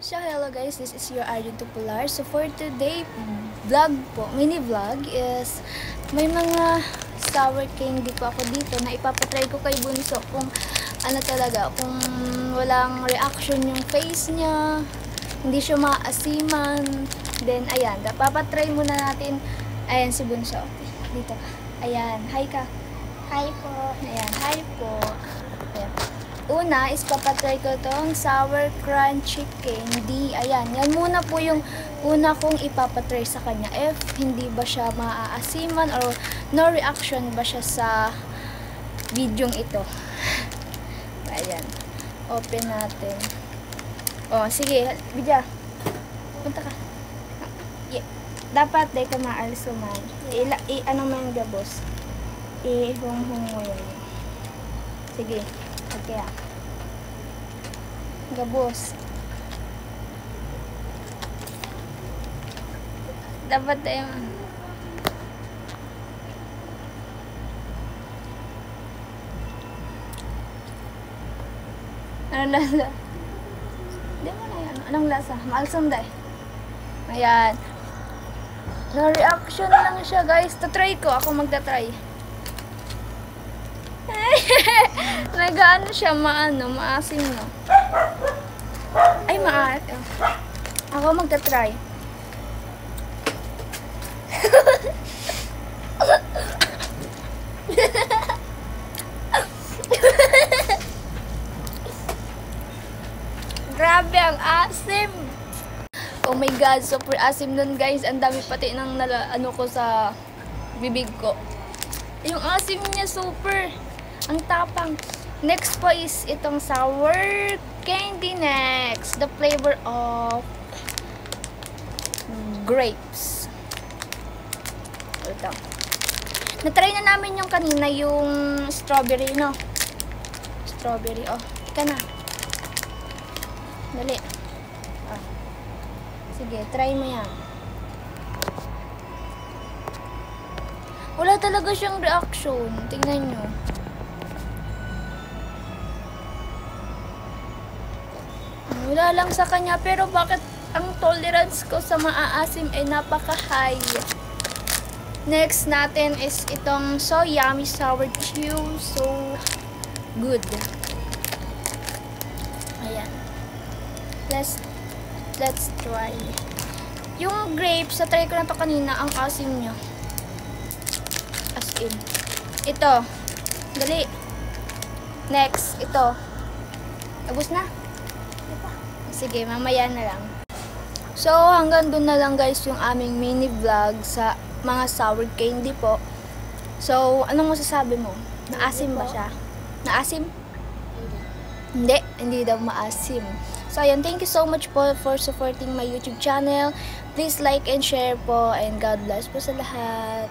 So hello guys, this is your Arjen Tupular. So for today vlog po, mini vlog is may mga sour candy po ako dito na ipapatry ko kay Bunso kung ano talaga, kung walang reaction yung face niya, hindi siya maasiman. Then ayan, papatry muna natin. Ayan si Bunso. Dito ka. Ayan, hi ka. Hi po. Ayan, hi po. Ayan. Una is papatry ko tong sour crunchy candy. Ayan, yan muna po yung una kong ipapatry sa kanya. If hindi ba siya maaasiman or no reaction ba siya sa videong ito. Ayan, open natin. Oh, sige, Bidya. Punta ka. Yeah. Dapat day ka maalsuman. Ano man gabos. Ihung-hung mo yun. Sige. Okay. Gabos. Dapat tayo. Anong lasa? Hindi mo na yan. Anong lasa? Maalsam day. Ayan. No reaction lang siya guys. Tatry ko. Ako magta-try. Nag-ano siya, maasim no. Ay, ako magta-try. Grabe, ang asim. Oh my god, super asim nun guys. Ang dami pati ng ano ko sa bibig ko. Yung asim niya super. Ang tapang. Next po is itong sour candy next. The flavor of grapes. Ito. Na-try na namin yung kanina, yung strawberry, no? Strawberry, oh. Ika na. Dali. Oh. Sige, try mo yan. Wala talaga siyang reaction. Tingnan nyo. Wala lang sa kanya, pero bakit ang tolerance ko sa maaasim ay napaka-high. Next natin is itong so yummy sour chew. So good. Ayan. Let's try. Yung grapes, sa try ko na to kanina, ang asim niya. As in. Ito. Dali. Next, ito. Tapos na. Sige, mamaya na lang. So, hanggang dun na lang guys yung aming mini vlog sa mga sour candy po. So, anong masasabi mo? Naasim ba siya? Naasim? Hindi daw maasim. So, ayan, thank you so much po for supporting my YouTube channel. Please like and share po, and God bless po sa lahat.